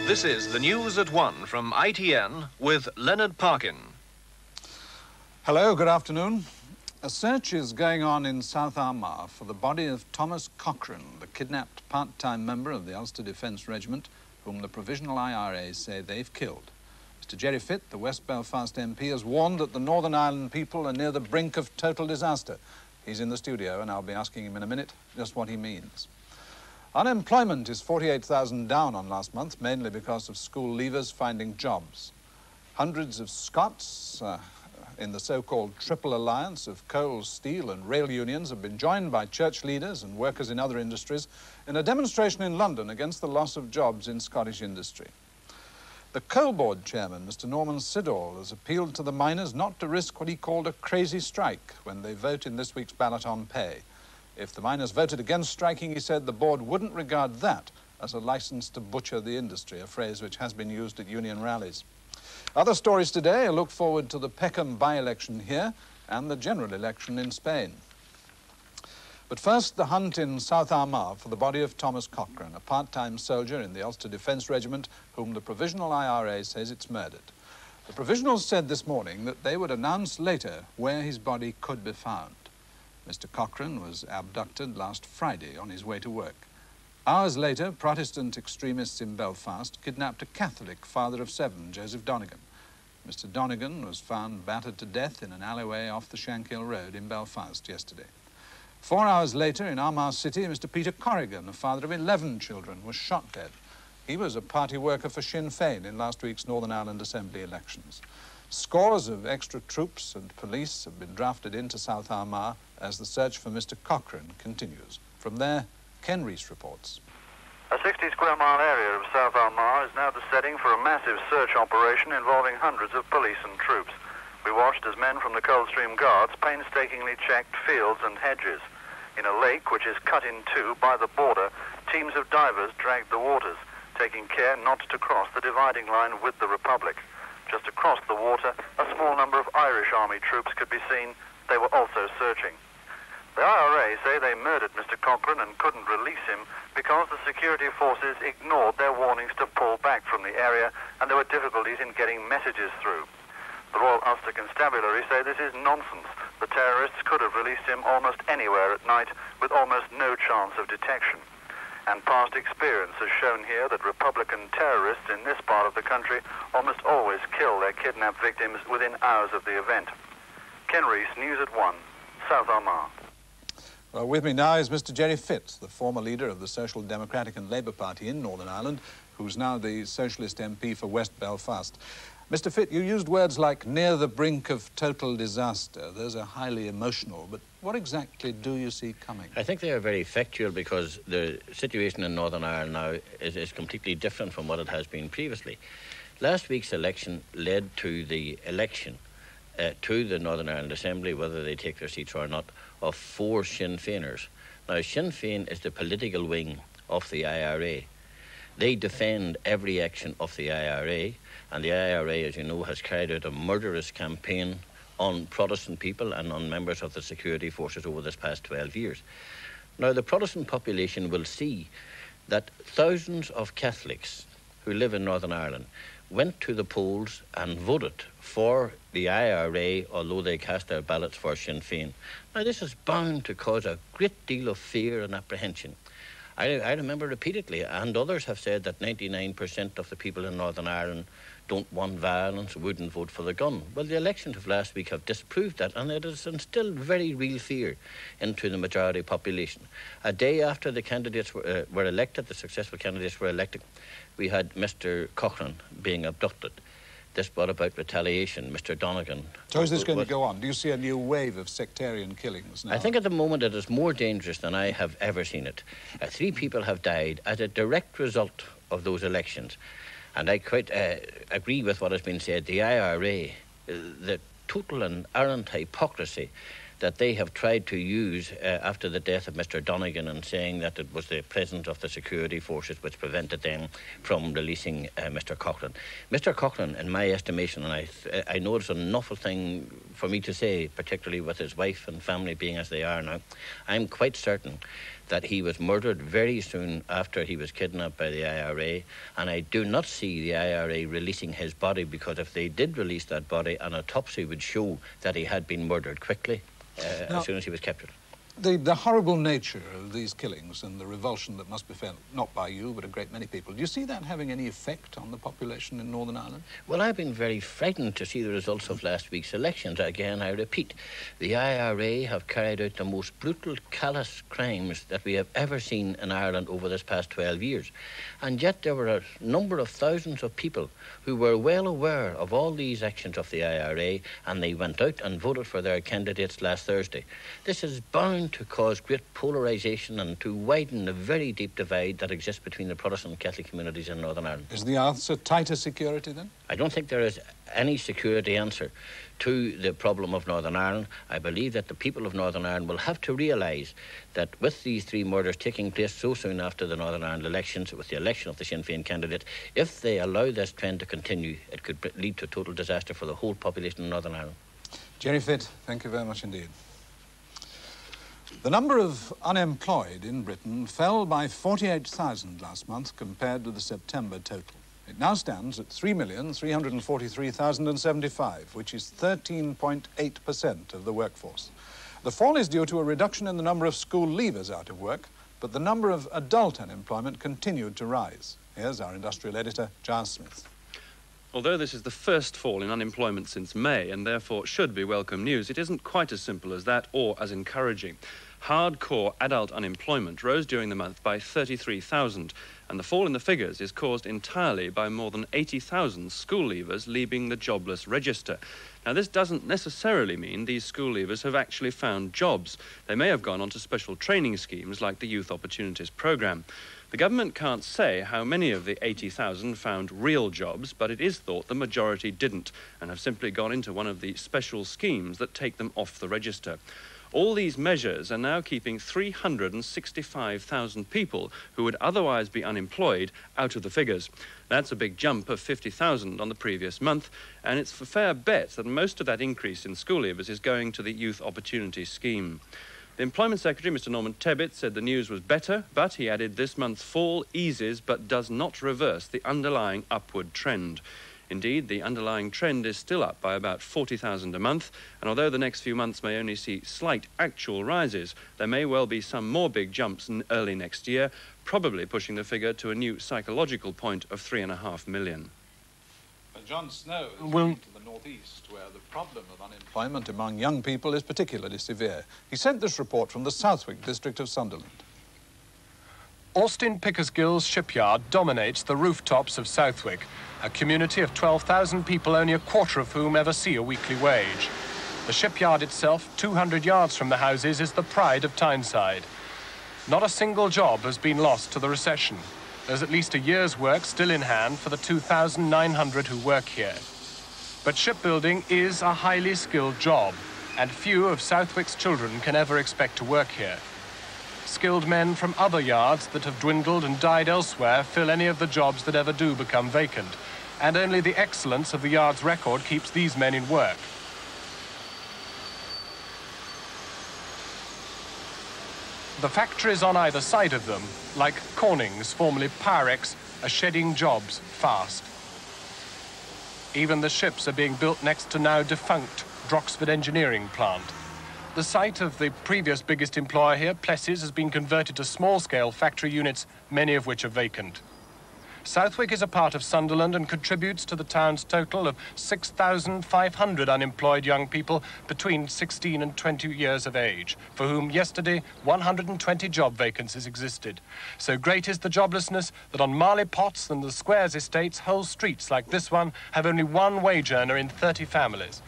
This is the News at 1 from ITN with Leonard Parkin. Hello, good afternoon. A search is going on in South Armagh for the body of Thomas Cochrane, the kidnapped part-time member of the Ulster Defence Regiment, whom the Provisional IRA say they've killed. Mr. Jerry Fitt, the West Belfast MP, has warned that the Northern Ireland people are near the brink of total disaster. He's in the studio, and I'll be asking him in a minute just what he means. Unemployment is 48,000 down on last month, mainly because of school leavers finding jobs. Hundreds of Scots in the so-called Triple Alliance of coal, steel and rail unions have been joined by church leaders and workers in other industries in a demonstration in London against the loss of jobs in Scottish industry. The Coal Board chairman, Mr. Norman Siddall, has appealed to the miners not to risk what he called a crazy strike when they vote in this week's ballot on pay. If the miners voted against striking, he said the board wouldn't regard that as a license to butcher the industry, a phrase which has been used at union rallies. Other stories today, a look forward to the Peckham by-election here and the general election in Spain. But first, the hunt in South Armagh for the body of Thomas Cochrane, a part-time soldier in the Ulster Defence Regiment whom the Provisional IRA says it's murdered. The Provisionals said this morning that they would announce later where his body could be found. Mr. Cochrane was abducted last Friday on his way to work. Hours later, Protestant extremists in Belfast kidnapped a Catholic father of 7, Joseph Donegan. Mr. Donegan was found battered to death in an alleyway off the Shankill Road in Belfast yesterday. 4 hours later, in Armagh City, Mr. Peter Corrigan, a father of 11 children, was shot dead. He was a party worker for Sinn Féin in last week's Northern Ireland Assembly elections. Scores of extra troops and police have been drafted into South Armagh as the search for Mr. Cochrane continues. From there, Ken Rees reports. A 60-square-mile area of South Armagh is now the setting for a massive search operation involving hundreds of police and troops. We watched as men from the Coldstream Guards painstakingly checked fields and hedges. In a lake which is cut in two by the border, teams of divers dragged the waters, taking care not to cross the dividing line with the Republic. Just across the water, a small number of Irish Army troops could be seen. They were also searching. The IRA say they murdered Mr. Cochrane and couldn't release him because the security forces ignored their warnings to pull back from the area, and there were difficulties in getting messages through. The Royal Ulster Constabulary say this is nonsense. The terrorists could have released him almost anywhere at night with almost no chance of detection. And past experience has shown here that Republican terrorists in this part of the country almost always kill their kidnapped victims within hours of the event. Ken Rees, News at 1, South Armagh. Well, with me now is Mr. Jerry Fitt, the former leader of the Social Democratic and Labour Party in Northern Ireland, who's now the Socialist MP for West Belfast. Mr. Fitt, you used words like near the brink of total disaster. Those are highly emotional, but what exactly do you see coming? I think they are very factual because the situation in Northern Ireland now is completely different from what it has been previously. Last week's election led to the election to the Northern Ireland Assembly, whether they take their seats or not, of 4 Sinn Féiners. Now, Sinn Féin is the political wing of the IRA. They defend every action of the IRA, and the IRA, as you know, has carried out a murderous campaign on Protestant people and on members of the security forces over this past 12 years. Now, the Protestant population will see that thousands of Catholics who live in Northern Ireland went to the polls and voted for the IRA, although they cast their ballots for Sinn Féin. Now, this is bound to cause a great deal of fear and apprehension. I remember repeatedly, and others have said, that 99% of the people in Northern Ireland don't want violence, wouldn't vote for the gun. Well, the elections of last week have disproved that, and it has instilled very real fear into the majority population. A day after the candidates were elected, the successful candidates were elected, we had Mr. Cochrane being abducted. This brought about retaliation. Mr. Donegan... So is this going to go on? Do you see a new wave of sectarian killings now? I think at the moment it is more dangerous than I have ever seen it. 3 people have died as a direct result of those elections. And I quite agree with what has been said. The IRA, the total and arrant hypocrisy that they have tried to use after the death of Mr. Donegan, and saying that it was the presence of the security forces which prevented them from releasing Mr. Coughlin. Mr. Coughlin, in my estimation, and I know it's an awful thing for me to say, particularly with his wife and family being as they are now, I'm quite certain that he was murdered very soon after he was kidnapped by the IRA, and I do not see the IRA releasing his body, because if they did release that body, an autopsy would show that he had been murdered quickly as soon as he was captured. The horrible nature of these killings and the revulsion that must be felt, not by you, but a great many people, do you see that having any effect on the population in Northern Ireland? Well, I've been very frightened to see the results of last week's elections. Again, I repeat, the IRA have carried out the most brutal, callous crimes that we have ever seen in Ireland over this past 12 years. And yet there were a number of thousands of people who were well aware of all these actions of the IRA, and they went out and voted for their candidates last Thursday. This is bound to cause great polarisation and to widen the very deep divide that exists between the Protestant and Catholic communities in Northern Ireland. Is the answer tighter security then? I don't think there is any security answer to the problem of Northern Ireland. I believe that the people of Northern Ireland will have to realise that with these three murders taking place so soon after the Northern Ireland elections, with the election of the Sinn Féin candidate, if they allow this trend to continue, it could lead to total disaster for the whole population of Northern Ireland. Jerry Fitt, thank you very much indeed. The number of unemployed in Britain fell by 48,000 last month compared to the September total. It now stands at 3,343,075, which is 13.8% of the workforce. The fall is due to a reduction in the number of school leavers out of work, but the number of adult unemployment continued to rise. Here's our industrial editor, Giles Smith. Although this is the first fall in unemployment since May, and therefore should be welcome news, it isn't quite as simple as that or as encouraging. Hardcore adult unemployment rose during the month by 33,000, and the fall in the figures is caused entirely by more than 80,000 school leavers leaving the jobless register. Now, this doesn't necessarily mean these school leavers have actually found jobs. They may have gone on to special training schemes like the Youth Opportunities Programme. The government can't say how many of the 80,000 found real jobs, but it is thought the majority didn't and have simply gone into one of the special schemes that take them off the register. All these measures are now keeping 365,000 people who would otherwise be unemployed out of the figures. That's a big jump of 50,000 on the previous month, and it's a fair bet that most of that increase in school leavers is going to the Youth Opportunity Scheme. The Employment Secretary, Mr. Norman Tebbit, said the news was better, but he added this month's fall eases but does not reverse the underlying upward trend. Indeed, the underlying trend is still up by about 40,000 a month, and although the next few months may only see slight actual rises, there may well be some more big jumps in early next year, probably pushing the figure to a new psychological point of 3.5 million. John Snow is moving to the northeast, where the problem of unemployment among young people is particularly severe. He sent this report from the Southwick district of Sunderland. Austin Pickersgill's shipyard dominates the rooftops of Southwick, a community of 12,000 people, only a quarter of whom ever see a weekly wage. The shipyard itself, 200 yards from the houses, is the pride of Tyneside. Not a single job has been lost to the recession. There's at least a year's work still in hand for the 2,900 who work here. But shipbuilding is a highly skilled job, and few of Southwick's children can ever expect to work here. Skilled men from other yards that have dwindled and died elsewhere fill any of the jobs that ever do become vacant, and only the excellence of the yard's record keeps these men in work. The factories on either side of them, like Corning's, formerly Pyrex, are shedding jobs fast. Even the ships are being built next to now defunct Droxford Engineering Plant. The site of the previous biggest employer here, Plessis, has been converted to small-scale factory units, many of which are vacant. Southwick is a part of Sunderland and contributes to the town's total of 6,500 unemployed young people between 16 and 20 years of age, for whom yesterday 120 job vacancies existed. So great is the joblessness that on Marley Potts and the Squares estates, whole streets like this one have only one wage earner in 30 families.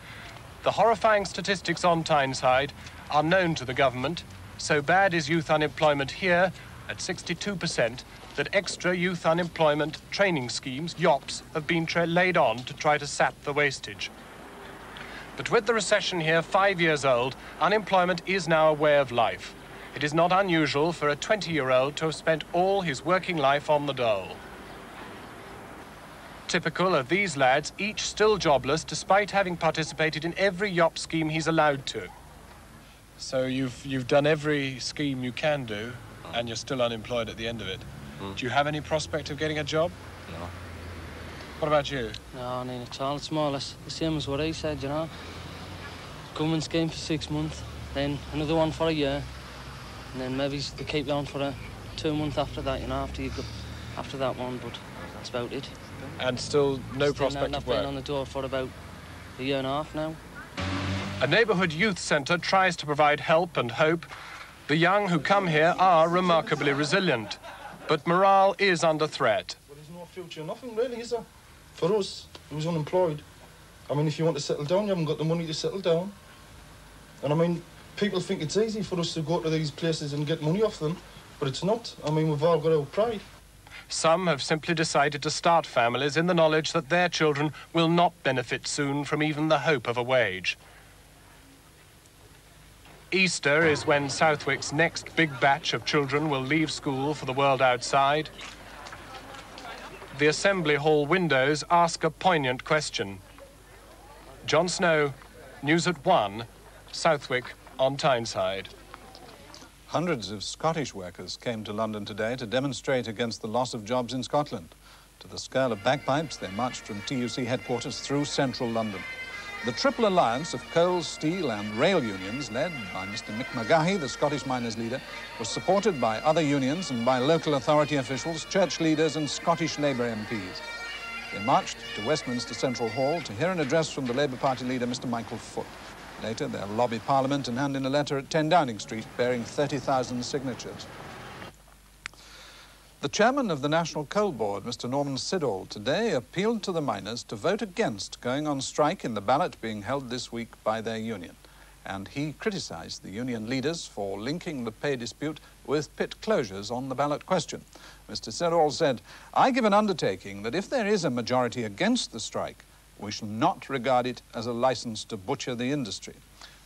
The horrifying statistics on Tyneside are known to the government. So bad is youth unemployment here, at 62%, that extra youth unemployment training schemes, YOPs, have been laid on to try to sap the wastage. But with the recession here 5 years old, unemployment is now a way of life. It is not unusual for a 20-year-old to have spent all his working life on the dole. Typical of these lads, each still jobless despite having participated in every YOP scheme he's allowed to. So you've done every scheme you can do, and you're still unemployed at the end of it. Do you have any prospect of getting a job? No. What about you? No, not at all. It's more or less the same as what he said, you know. Government scheme for 6 months, then another one for a year, and then maybe they keep you on for 2 months after that, you know, after that one, but that's about it. And still no prospect of work? I've been on the door for about a year and a half now. A neighbourhood youth centre tries to provide help and hope. The young who come here are remarkably resilient, but morale is under threat. Well, there's no future, nothing really, is there? For us, who's unemployed. I mean, if you want to settle down, you haven't got the money to settle down. And I mean, people think it's easy for us to go to these places and get money off them, but it's not. I mean, we've all got our pride. Some have simply decided to start families in the knowledge that their children will not benefit soon from even the hope of a wage. Easter is when Southwick's next big batch of children will leave school for the world outside. The Assembly Hall windows ask a poignant question. John Snow, News at 1, Southwick on Tyneside. Hundreds of Scottish workers came to London today to demonstrate against the loss of jobs in Scotland. To the scale of bagpipes, they marched from TUC headquarters through central London. The Triple Alliance of coal, steel and rail unions, led by Mr Mick Magahy, the Scottish miners' leader, was supported by other unions and by local authority officials, church leaders and Scottish Labour MPs. They marched to Westminster Central Hall to hear an address from the Labour Party leader, Mr Michael Foot. Later, they'll lobby Parliament and hand in a letter at 10 Downing Street bearing 30,000 signatures. The chairman of the National Coal Board, Mr Norman Siddall, today appealed to the miners to vote against going on strike in the ballot being held this week by their union. And he criticised the union leaders for linking the pay dispute with pit closures on the ballot question. Mr Siddall said, "I give an undertaking that if there is a majority against the strike, we shall not regard it as a licence to butcher the industry."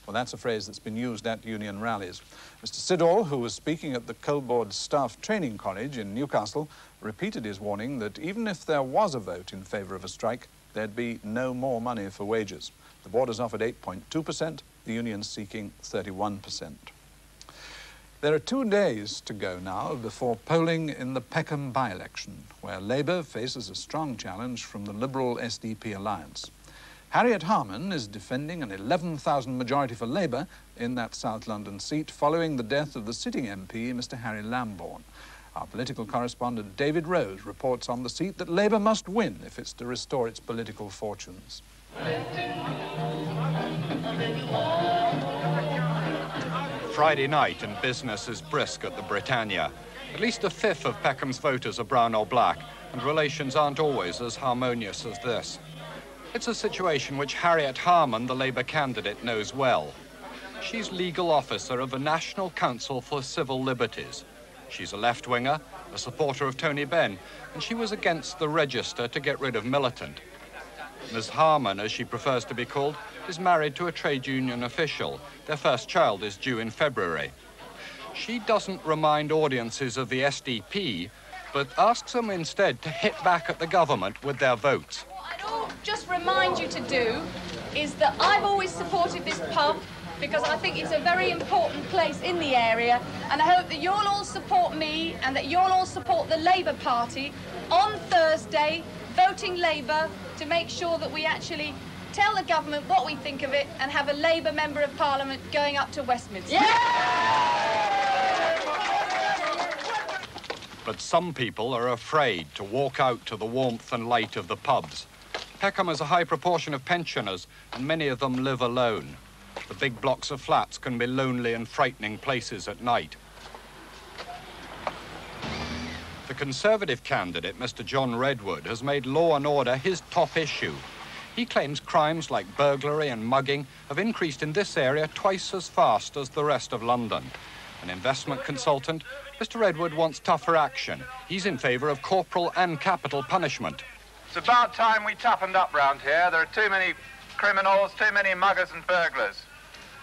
Well, that's a phrase that's been used at union rallies. Mr Siddall, who was speaking at the Coal Board Staff Training College in Newcastle, repeated his warning that even if there was a vote in favour of a strike, there'd be no more money for wages. The board has offered 8.2%, the union's seeking 31%. There are 2 days to go now before polling in the Peckham by-election, where Labour faces a strong challenge from the Liberal SDP alliance. Harriet Harman is defending an 11,000 majority for Labour in that South London seat following the death of the sitting MP, Mr Harry Lambourne. Our political correspondent David Rose reports on the seat that Labour must win if it's to restore its political fortunes. Friday night and business is brisk at the Britannia. At least a fifth of Peckham's voters are brown or black, and relations aren't always as harmonious as this. It's a situation which Harriet Harman, the Labour candidate, knows well. She's legal officer of the National Council for Civil Liberties. She's a left-winger, a supporter of Tony Benn, and she was against the register to get rid of Militant. Ms Harman, as she prefers to be called, is married to a trade union official. Their first child is due in February. She doesn't remind audiences of the SDP, but asks them instead to hit back at the government with their votes. Just remind you to do is that I've always supported this pub because I think it's a very important place in the area, and I hope that you'll all support me and that you'll all support the Labour Party on Thursday, voting Labour to make sure that we actually tell the government what we think of it and have a Labour Member of Parliament going up to Westminster. But some people are afraid to walk out to the warmth and light of the pubs. Peckham has a high proportion of pensioners, and many of them live alone. The big blocks of flats can be lonely and frightening places at night. The Conservative candidate, Mr John Redwood, has made law and order his top issue. He claims crimes like burglary and mugging have increased in this area twice as fast as the rest of London. An investment consultant, Mr Redwood wants tougher action. He's in favour of corporal and capital punishment. It's about time we toughened up round here. There are too many criminals, too many muggers and burglars.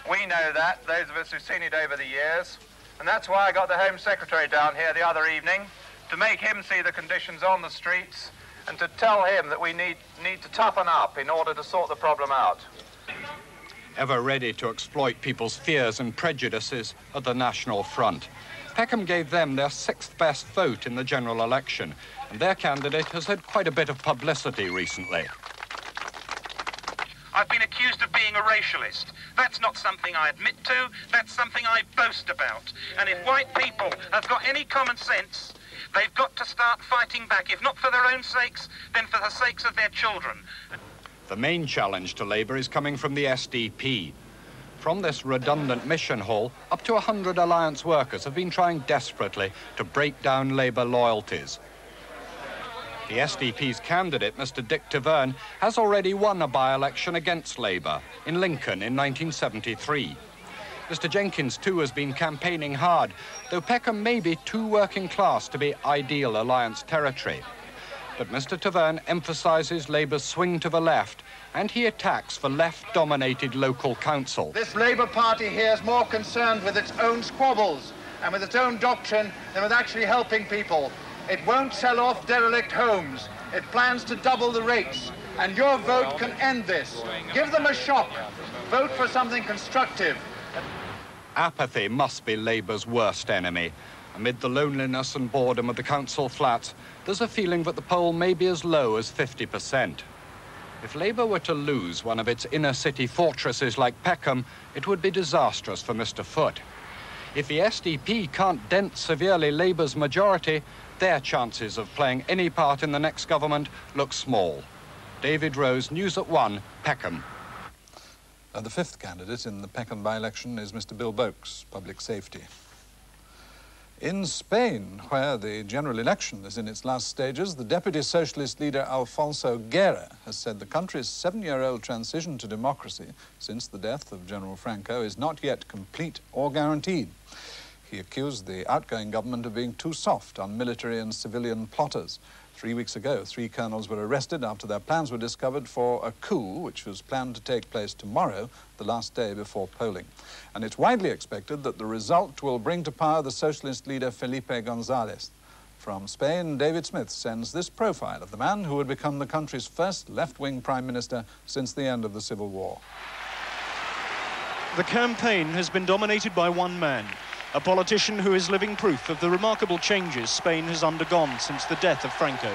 We know that, those of us who've seen it over the years, and that's why I got the Home Secretary down here the other evening to make him see the conditions on the streets and to tell him that we need to toughen up in order to sort the problem out. Ever ready to exploit people's fears and prejudices at the National Front. Peckham gave them their 6th best vote in the general election, and their candidate has had quite a bit of publicity recently. I've been accused of being a racialist. That's not something I admit to, that's something I boast about. And if white people have got any common sense, they've got to start fighting back, if not for their own sakes, then for the sakes of their children. The main challenge to Labour is coming from the SDP. From this redundant mission hall, up to 100 Alliance workers have been trying desperately to break down Labour loyalties. The SDP's candidate, Mr Dick Taverne, has already won a by-election against Labour in Lincoln in 1973. Mr Jenkins, too, has been campaigning hard, though Peckham may be too working class to be ideal Alliance territory. But Mr Taverne emphasises Labour's swing to the left, and he attacks the left-dominated local council. This Labour Party here is more concerned with its own squabbles and with its own doctrine than with actually helping people. It won't sell off derelict homes. It plans to double the rates, and your vote can end this. Give them a shock. Vote for something constructive. Apathy must be Labour's worst enemy. Amid the loneliness and boredom of the council flats, there's a feeling that the poll may be as low as 50%. If Labour were to lose one of its inner-city fortresses like Peckham, it would be disastrous for Mr Foot. If the SDP can't dent severely Labour's majority, their chances of playing any part in the next government look small. David Rose, News at 1, Peckham. The 5th candidate in the Peckham by-election is Mr Bill Boakes, Public Safety. In Spain, where the general election is in its last stages, the Deputy Socialist leader Alfonso Guerra has said the country's 7-year-old transition to democracy since the death of General Franco is not yet complete or guaranteed. He accused the outgoing government of being too soft on military and civilian plotters. 3 weeks ago, 3 colonels were arrested after their plans were discovered for a coup, which was planned to take place tomorrow, the last day before polling. And it's widely expected that the result will bring to power the socialist leader Felipe González. From Spain, David Smith sends this profile of the man who would become the country's first left-wing prime minister since the end of the Civil War. The campaign has been dominated by one man, a politician who is living proof of the remarkable changes Spain has undergone since the death of Franco.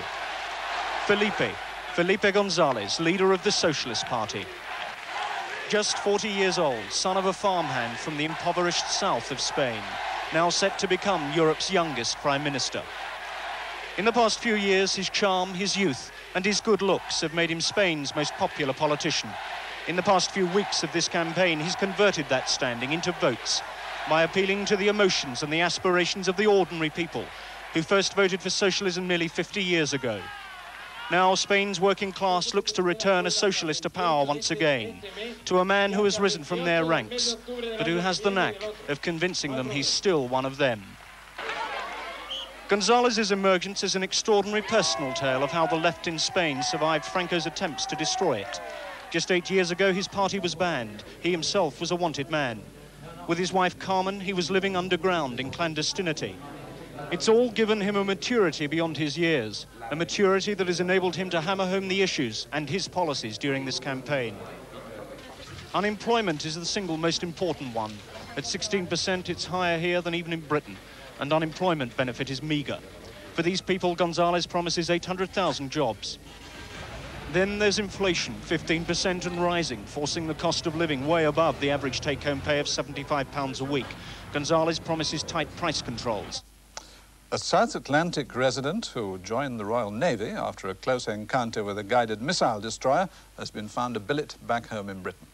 Felipe González, leader of the Socialist Party. Just 40 years old, son of a farmhand from the impoverished south of Spain, now set to become Europe's youngest prime minister. In the past few years, his charm, his youth, and his good looks have made him Spain's most popular politician. In the past few weeks of this campaign, he's converted that standing into votes by appealing to the emotions and the aspirations of the ordinary people who first voted for socialism nearly 50 years ago. Now Spain's working class looks to return a socialist to power once again, to a man who has risen from their ranks, but who has the knack of convincing them he's still one of them. González's emergence is an extraordinary personal tale of how the left in Spain survived Franco's attempts to destroy it. Just 8 years ago, his party was banned. He himself was a wanted man. With his wife Carmen, he was living underground in clandestinity. It's all given him a maturity beyond his years, a maturity that has enabled him to hammer home the issues and his policies during this campaign. Unemployment is the single most important one. At 16%, it's higher here than even in Britain, and unemployment benefit is meagre. For these people, González promises 800,000 jobs. Then there's inflation, 15% and rising, forcing the cost of living way above the average take-home pay of £75 a week. González promises tight price controls. A South Atlantic resident who joined the Royal Navy after a close encounter with a guided missile destroyer has been found a billet back home in Britain.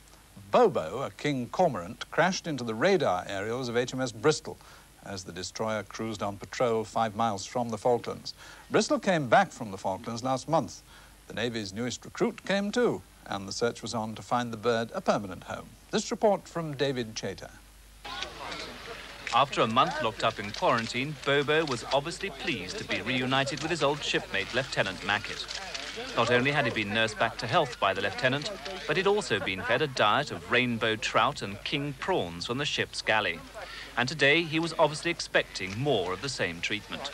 Bobo, a king cormorant, crashed into the radar aerials of HMS Bristol as the destroyer cruised on patrol 5 miles from the Falklands. Bristol came back from the Falklands last month. The Navy's newest recruit came too, and the search was on to find the bird a permanent home. This report from David Chater. After a month locked up in quarantine, Bobo was obviously pleased to be reunited with his old shipmate, Lieutenant Mackett. Not only had he been nursed back to health by the lieutenant, but he'd also been fed a diet of rainbow trout and king prawns from the ship's galley. And today he was obviously expecting more of the same treatment.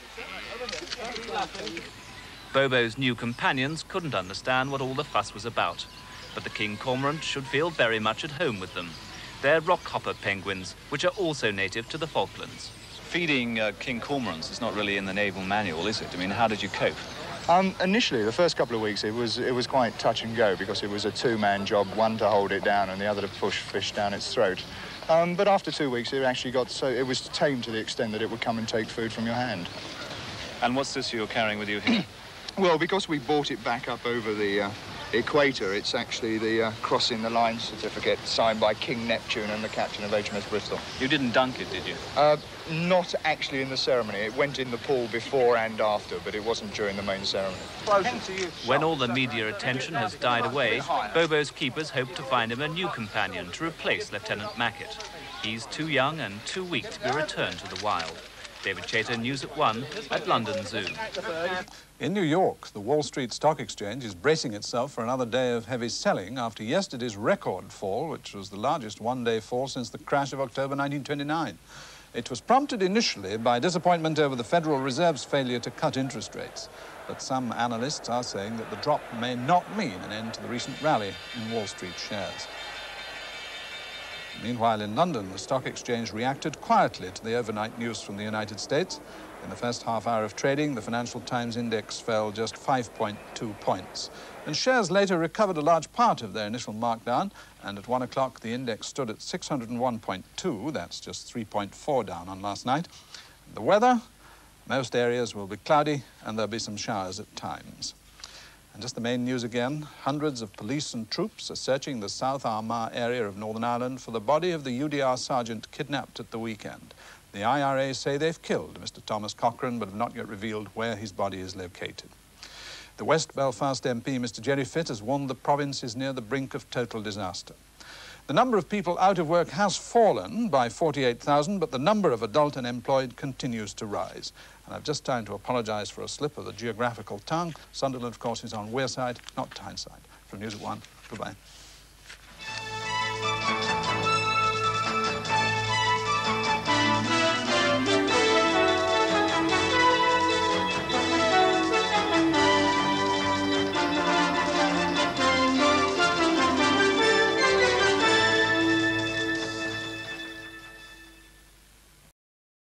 Bobo's new companions couldn't understand what all the fuss was about, but the king cormorant should feel very much at home with them. They're rockhopper penguins, which are also native to the Falklands. Feeding king cormorants is not really in the naval manual, is it? I mean, how did you cope? Initially, the first couple of weeks, it was quite touch and go because it was a two-man job, one to hold it down and the other to push fish down its throat. But after 2 weeks, it actually got so it was tamed to the extent that it would come and take food from your hand. And what's this you're carrying with you here? Well, because we brought it back up over the equator, it's actually the crossing the line certificate signed by King Neptune and the captain of HMS Bristol. You didn't dunk it, did you? Not actually in the ceremony. It went in the pool before and after, but it wasn't during the main ceremony. When all the media attention has died away, Bobo's keepers hope to find him a new companion to replace Lieutenant Mackett. He's too young and too weak to be returned to the wild. David Chater, News at 1 at London Zoo. In New York, the Wall Street Stock Exchange is bracing itself for another day of heavy selling after yesterday's record fall, which was the largest one-day fall since the crash of October 1929. It was prompted initially by disappointment over the Federal Reserve's failure to cut interest rates. But some analysts are saying that the drop may not mean an end to the recent rally in Wall Street shares. Meanwhile, in London, the stock exchange reacted quietly to the overnight news from the United States. In the first half hour of trading, the Financial Times index fell just 5.2 points. And shares later recovered a large part of their initial markdown, and at 1 o'clock the index stood at 601.2, that's just 3.4 down on last night. The weather, most areas will be cloudy, and there'll be some showers at times. And just the main news again, hundreds of police and troops are searching the South Armagh area of Northern Ireland for the body of the UDR sergeant kidnapped at the weekend. The IRA say they've killed Mr. Thomas Cochrane, but have not yet revealed where his body is located. The West Belfast MP, Mr. Jerry Fitt, has warned the province is near the brink of total disaster. The number of people out of work has fallen by 48,000, but the number of adult unemployed continues to rise. And I've just time to apologise for a slip of the geographical tongue. Sunderland, of course, is on Wearside, not Tyneside. From News at 1, goodbye.